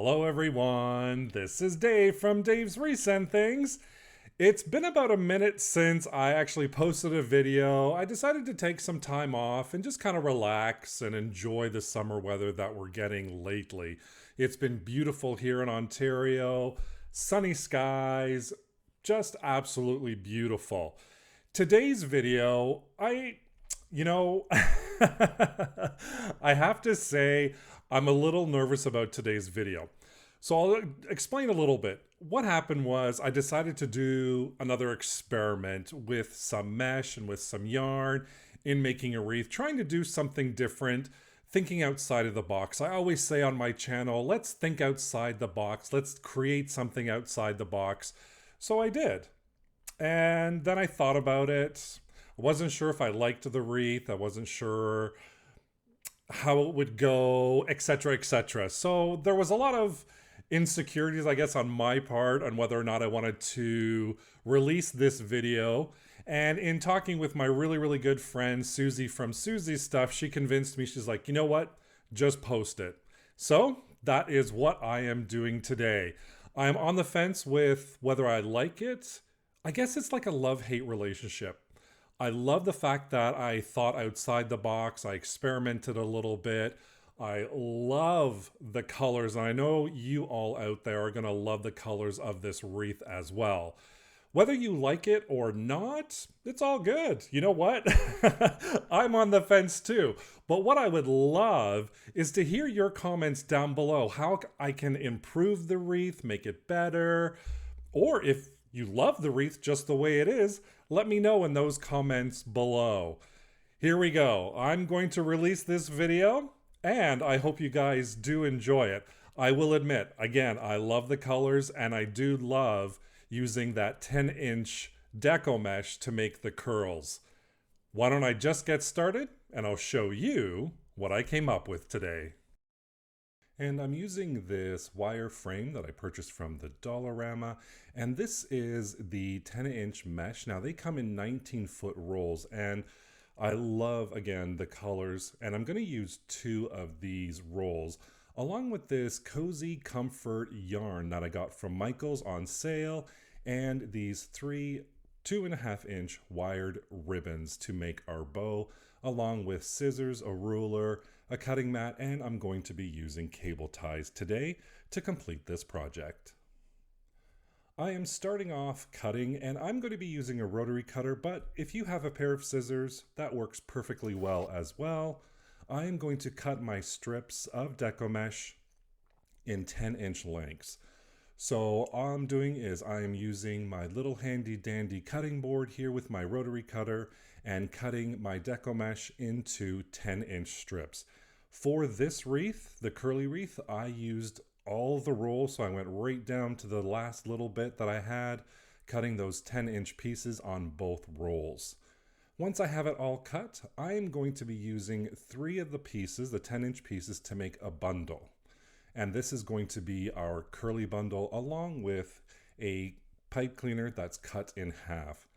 Hello everyone, this is Dave from Dave's Recent Things. It's been about a minute since I actually posted a video. I decided to take some time off and just kind of relax and enjoy the summer weather that we're getting lately. It's been beautiful here in Ontario, sunny skies, just absolutely beautiful. Today's video, you know, I have to say, I'm a little nervous about today's video. So I'll explain a little bit. What happened was I decided to do another experiment with some mesh and with some yarn in making a wreath, trying to do something different, thinking outside of the box. I always say on my channel, let's think outside the box. Let's create something outside the box. So I did. And then I thought about it. I wasn't sure if I liked the wreath. I wasn't sure how it would go, etc., etc. So there was a lot of insecurities, I guess, on my part on whether or not I wanted to release this video. And in talking with my really good friend Susie from Susie's Stuff, she convinced me. She's like, you know what? Just post it. So that is what I am doing today. I'm on the fence with whether I like it. I guess it's like a love-hate relationship. I love the fact that I thought outside the box. I experimented a little bit. I love the colors, and I know you all out there are going to love the colors of this wreath as well. Whether you like it or not, it's all good. You know what? I'm on the fence too. But what I would love is to hear your comments down below, how I can improve the wreath, make it better, or if you love the wreath just the way it is, let me know in those comments below. Here we go. I'm going to release this video, and I hope you guys do enjoy it. I will admit, again, I love the colors, and I do love using that 10-inch Deco mesh to make the curls. Why don't I just get started, and I'll show you what I came up with today. And I'm using this wire frame that I purchased from the Dollarama, and this is the 10-inch mesh. Now they come in 19-foot rolls, and I love, again, the colors, and I'm going to use 2 of these rolls along with this cozy comfort yarn that I got from Michael's on sale, and these 3 2.5-inch wired ribbons to make our bow, along with scissors, a ruler, a cutting mat, and I'm going to be using cable ties today to complete this project. I am starting off cutting, and I'm going to be using a rotary cutter, but if you have a pair of scissors, that works perfectly well as well. I am going to cut my strips of Deco mesh in 10-inch lengths. So all I'm doing is I am using my little handy dandy cutting board here with my rotary cutter and cutting my Deco mesh into 10-inch strips. For this wreath, the curly wreath, I used all the rolls, so I went right down to the last little bit that I had, cutting those 10-inch pieces on both rolls. Once I have it all cut, I am going to be using 3 of the pieces, the 10-inch pieces, to make a bundle. And this is going to be our curly bundle along with a pipe cleaner that's cut in half.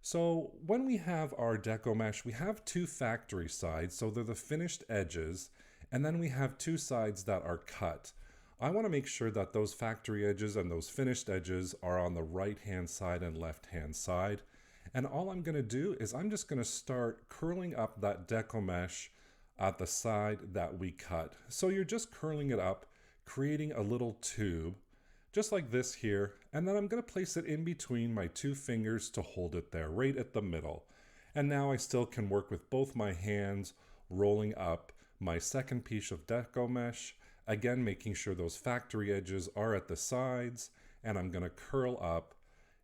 So when we have our Deco mesh, we have 2 factory sides, so they're the finished edges, and then we have 2 sides that are cut. I want to make sure that those factory edges and those finished edges are on the right hand side and left hand side. And all I'm going to do is I'm just going to start curling up that Deco mesh at the side that we cut. So you're just curling it up, creating a little tube, just like this here, and then I'm going to place it in between my 2 fingers to hold it there, right at the middle. And now I still can work with both my hands, rolling up my second piece of Deco mesh, again making sure those factory edges are at the sides, and I'm going to curl up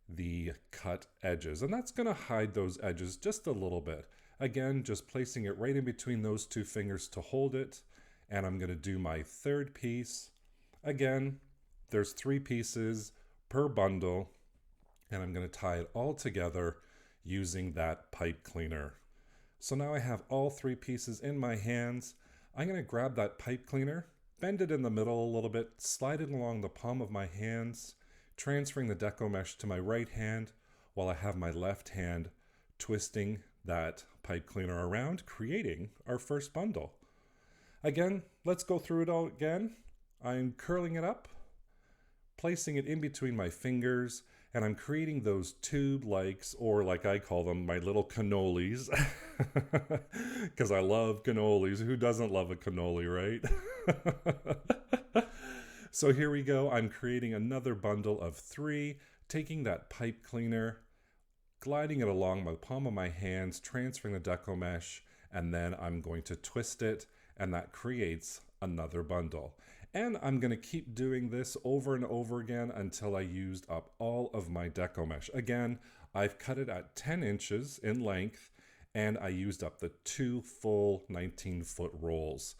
the cut edges. And that's going to hide those edges just a little bit. Again, just placing it right in between those 2 fingers to hold it, and I'm going to do my third piece. Again, there's 3 pieces per bundle, and I'm going to tie it all together using that pipe cleaner. So now I have all 3 pieces in my hands. I'm going to grab that pipe cleaner, bend it in the middle a little bit, slide it along the palm of my hands, transferring the Deco mesh to my right hand while I have my left hand twisting that pipe cleaner around, creating our first bundle. Again, let's go through it all again. I'm curling it up, placing it in between my fingers, and I'm creating those tube likes, or like I call them, my little cannolis. Because I love cannolis. Who doesn't love a cannoli, right? So here we go. I'm creating another bundle of 3, taking that pipe cleaner, gliding it along the palm of my hands, transferring the deco mesh, and then I'm going to twist it, and that creates another bundle. And I'm going to keep doing this over and over again until I used up all of my deco mesh. Again, I've cut it at 10 inches in length, and I used up the 2 full 19-foot rolls.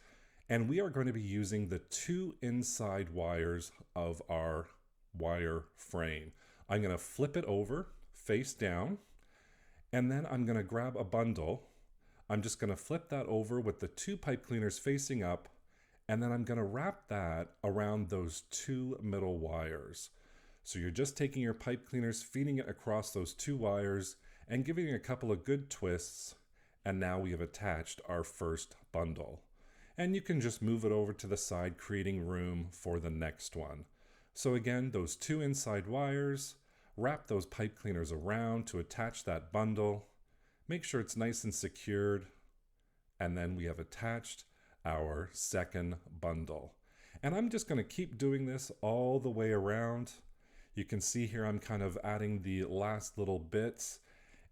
And we are going to be using the 2 inside wires of our wire frame. I'm going to flip it over face down, and then I'm going to grab a bundle. I'm just going to flip that over with the 2 pipe cleaners facing up, and then I'm going to wrap that around those 2 middle wires. So you're just taking your pipe cleaners, feeding it across those 2 wires, and giving it a couple of good twists, and now we have attached our first bundle. And you can just move it over to the side, creating room for the next one. So again, those 2 inside wires, wrap those pipe cleaners around to attach that bundle, make sure it's nice and secured, and then we have attached our second bundle. And I'm just going to keep doing this all the way around. You can see here I'm kind of adding the last little bits,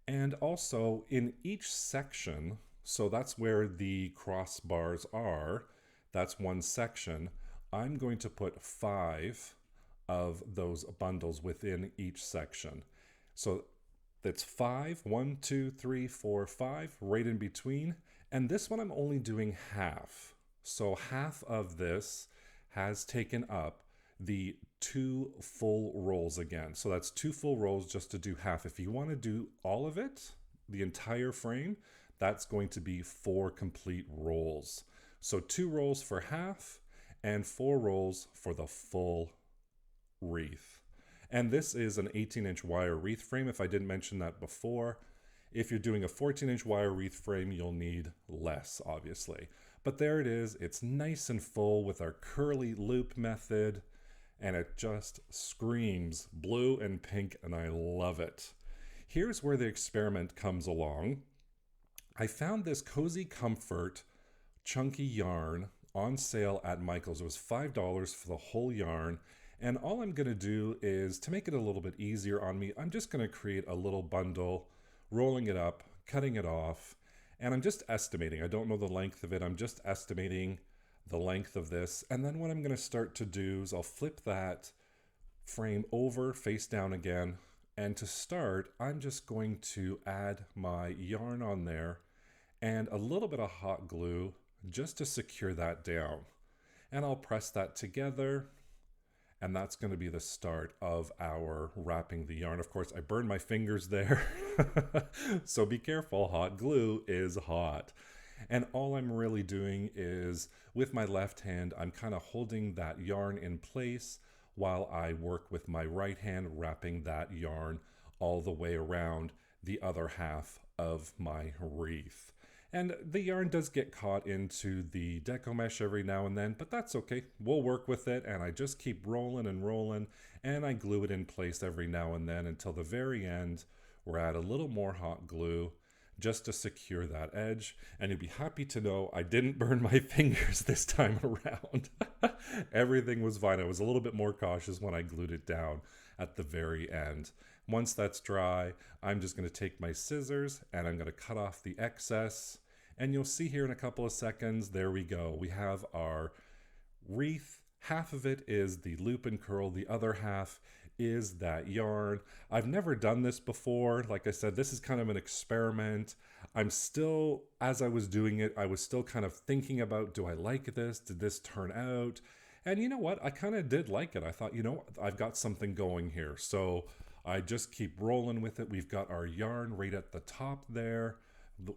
and also in each section, so that's where the crossbars are, that's one section, I'm going to put 5 of those bundles within each section. So that's 5, 1, 2, 3, 4, 5, right in between. And this one I'm only doing half. So half of this has taken up the 2 full rolls again. So that's 2 full rolls just to do half. If you want to do all of it, the entire frame, that's going to be 4 complete rolls. So 2 rolls for half and 4 rolls for the full wreath. And this is an 18-inch wire wreath frame, if I didn't mention that before. If you're doing a 14-inch wire wreath frame, you'll need less, obviously. But there it is. It's nice and full with our curly loop method, and it just screams blue and pink, and I love it. Here's where the experiment comes along. I found this Cozy Comfort chunky yarn on sale at Michael's. It was $5 for the whole yarn. And all I'm going to do is, to make it a little bit easier on me, I'm just going to create a little bundle, rolling it up, cutting it off, and I'm just estimating. I don't know the length of it. I'm just estimating the length of this. And then what I'm going to start to do is I'll flip that frame over, face down again. And to start, I'm just going to add my yarn on there and a little bit of hot glue just to secure that down. And I'll press that together, and that's going to be the start of our wrapping the yarn. Of course, I burned my fingers there, so be careful, hot glue is hot. And all I'm really doing is, with my left hand, I'm kind of holding that yarn in place while I work with my right hand, wrapping that yarn all the way around the other half of my wreath. And the yarn does get caught into the deco mesh every now and then, but that's okay. We'll work with it, and I just keep rolling and rolling, and I glue it in place every now and then until the very end, where I add a little more hot glue just to secure that edge. And you'll be happy to know I didn't burn my fingers this time around. Everything was fine. I was a little bit more cautious when I glued it down at the very end. Once that's dry, I'm just going to take my scissors and I'm going to cut off the excess. And you'll see here in a couple of seconds, there we go. We have our wreath. Half of it is the loop and curl. The other half is that yarn. I've never done this before. Like I said, this is kind of an experiment. I'm still, as I was doing it, I was still kind of thinking about, do I like this? Did this turn out? And you know what? I kind of did like it. I thought, you know, I've got something going here. So I just keep rolling with it. We've got our yarn right at the top there.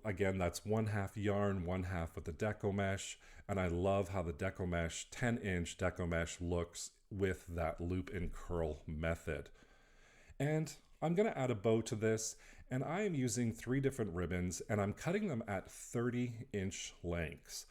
Again, that's 1/2 yarn, 1/2 with the deco mesh. And I love how the deco mesh, 10-inch deco mesh looks with that loop and curl method. And I'm going to add a bow to this, and I am using 3 different ribbons, and I'm cutting them at 30-inch lengths.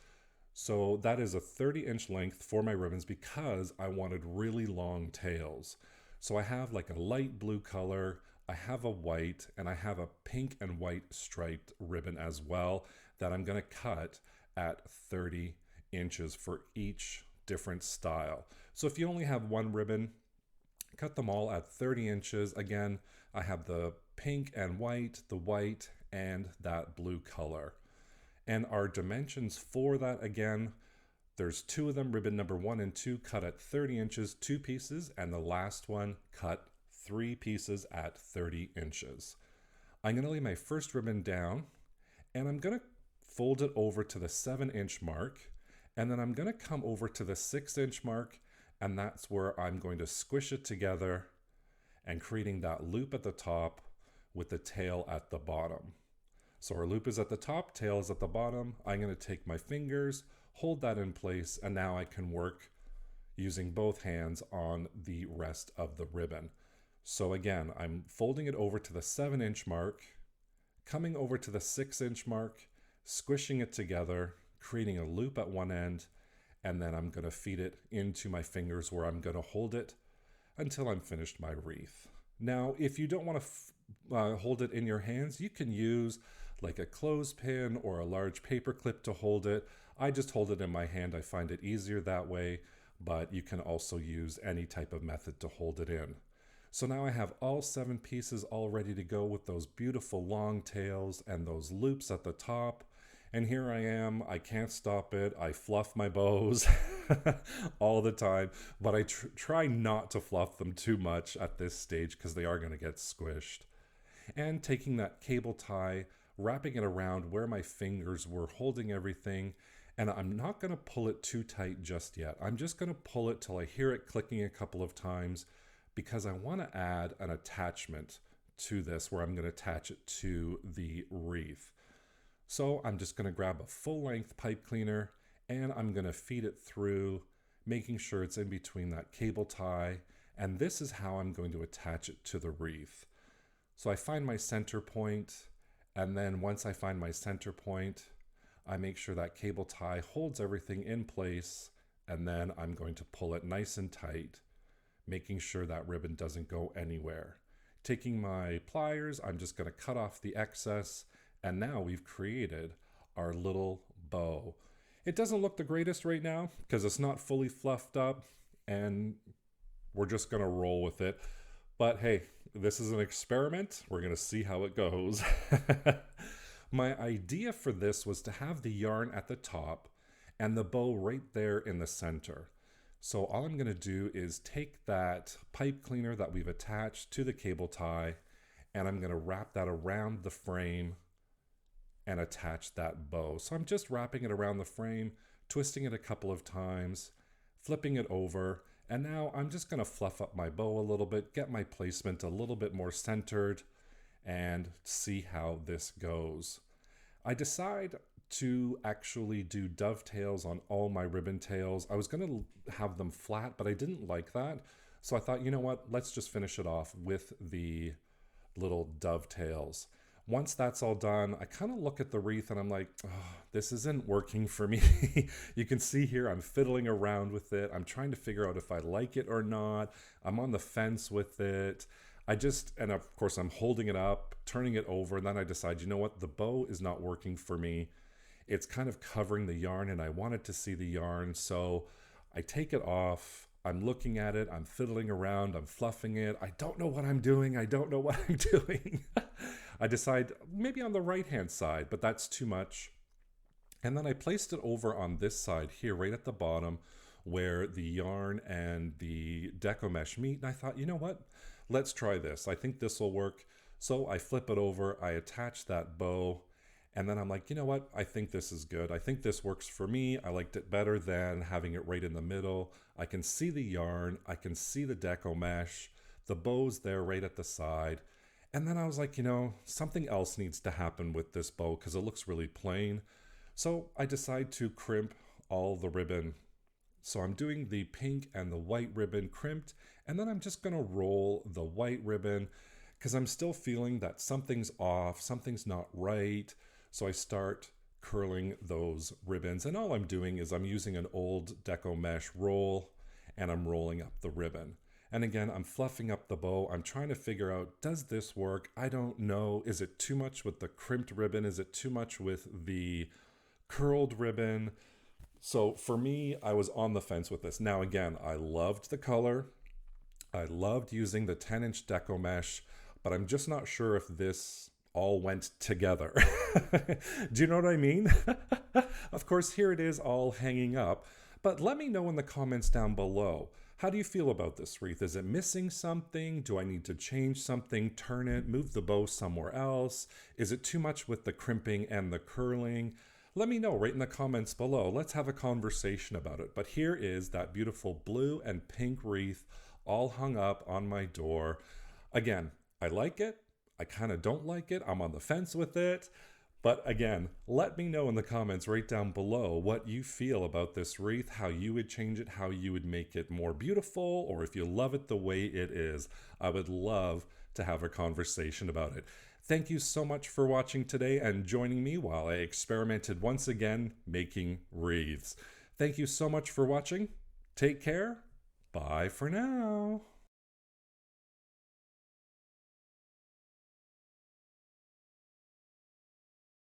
So that is a 30-inch length for my ribbons because I wanted really long tails. So I have like a light blue color, I have a white, and I have a pink and white striped ribbon as well that I'm going to cut at 30 inches for each different style. So if you only have one ribbon, cut them all at 30 inches. Again, I have the pink and white, the white, and that blue color. And our dimensions for that, again, there's two of them, ribbon number 1 and 2 cut at 30 inches, 2 pieces, and the last one cut 3 pieces at 30 inches. I'm going to lay my first ribbon down, and I'm going to fold it over to the 7-inch mark, and then I'm going to come over to the 6-inch mark, and that's where I'm going to squish it together and creating that loop at the top with the tail at the bottom. So our loop is at the top, tail is at the bottom. I'm going to take my fingers, hold that in place, and now I can work using both hands on the rest of the ribbon. So again, I'm folding it over to the 7-inch mark, coming over to the 6-inch mark, squishing it together, creating a loop at one end, and then I'm going to feed it into my fingers where I'm going to hold it until I'm finished my wreath. Now, if you don't want to hold it in your hands, you can use like a clothespin or a large paper clip to hold it. I just hold it in my hand. I find it easier that way, but you can also use any type of method to hold it in. So now I have all 7 pieces all ready to go with those beautiful long tails and those loops at the top. And here I am, I can't stop it. I fluff my bows all the time, but I try not to fluff them too much at this stage because they are going to get squished. And taking that cable tie, wrapping it around where my fingers were holding everything, and I'm not going to pull it too tight just yet. I'm just going to pull it till I hear it clicking a couple of times because I want to add an attachment to this where I'm going to attach it to the wreath. So I'm just going to grab a full-length pipe cleaner and I'm going to feed it through, making sure it's in between that cable tie, and this is how I'm going to attach it to the wreath. So I find my center point, and then once I find my center point, I make sure that cable tie holds everything in place, and then I'm going to pull it nice and tight, making sure that ribbon doesn't go anywhere. Taking my pliers, I'm just going to cut off the excess, and now we've created our little bow. It doesn't look the greatest right now because it's not fully fluffed up, and we're just going to roll with it. But hey, this is an experiment. We're going to see how it goes. My idea for this was to have the yarn at the top and the bow right there in the center. So all I'm going to do is take that pipe cleaner that we've attached to the cable tie, and I'm going to wrap that around the frame and attach that bow. So I'm just wrapping it around the frame, twisting it a couple of times, flipping it over, and now I'm just going to fluff up my bow a little bit, get my placement a little bit more centered, and see how this goes. I decide to actually do dovetails on all my ribbon tails. I was going to have them flat, but I didn't like that. So I thought, you know what, let's just finish it off with the little dovetails. Once that's all done, I kind of look at the wreath and I'm like, oh, this isn't working for me. You can see here I'm fiddling around with it. I'm trying to figure out if I like it or not. I'm on the fence with it. And of course I'm holding it up, turning it over, and then I decide, you know what, the bow is not working for me. It's kind of covering the yarn and I wanted to see the yarn. So I take it off. I'm looking at it. I'm fiddling around. I'm fluffing it. I don't know what I'm doing. I don't know what I'm doing. I decide maybe on the right-hand side, but that's too much. And then I placed it over on this side here, right at the bottom, where the yarn and the Deco mesh meet. And I thought, you know what? Let's try this. I think this will work. So I flip it over. I attach that bow. And then I'm like, you know what? I think this is good. I think this works for me. I liked it better than having it right in the middle. I can see the yarn. I can see the Deco mesh. The bow's there right at the side. And then I was like, you know, something else needs to happen with this bow because it looks really plain. So I decide to crimp all the ribbon. So I'm doing the pink and the white ribbon crimped, and then I'm just going to roll the white ribbon because I'm still feeling that something's off, something's not right. So I start curling those ribbons. And all I'm doing is I'm using an old Deco mesh roll and I'm rolling up the ribbon. And again, I'm fluffing up the bow. I'm trying to figure out, does this work? I don't know. Is it too much with the crimped ribbon? Is it too much with the curled ribbon? So for me, I was on the fence with this. Now again, I loved the color. I loved using the 10-inch Deco mesh, but I'm just not sure if this all went together. Do you know what I mean? Of course, here it is all hanging up, but let me know in the comments down below. How do you feel about this wreath? Is it missing something? Do I need to change something, turn it, move the bow somewhere else? Is it too much with the crimping and the curling? Let me know right in the comments below. Let's have a conversation about it. But here is that beautiful blue and pink wreath all hung up on my door. Again, I like it. I kind of don't like it. I'm on the fence with it. But again, let me know in the comments right down below what you feel about this wreath, how you would change it, how you would make it more beautiful, or if you love it the way it is. I would love to have a conversation about it. Thank you so much for watching today and joining me while I experimented once again making wreaths. Thank you so much for watching. Take care. Bye for now.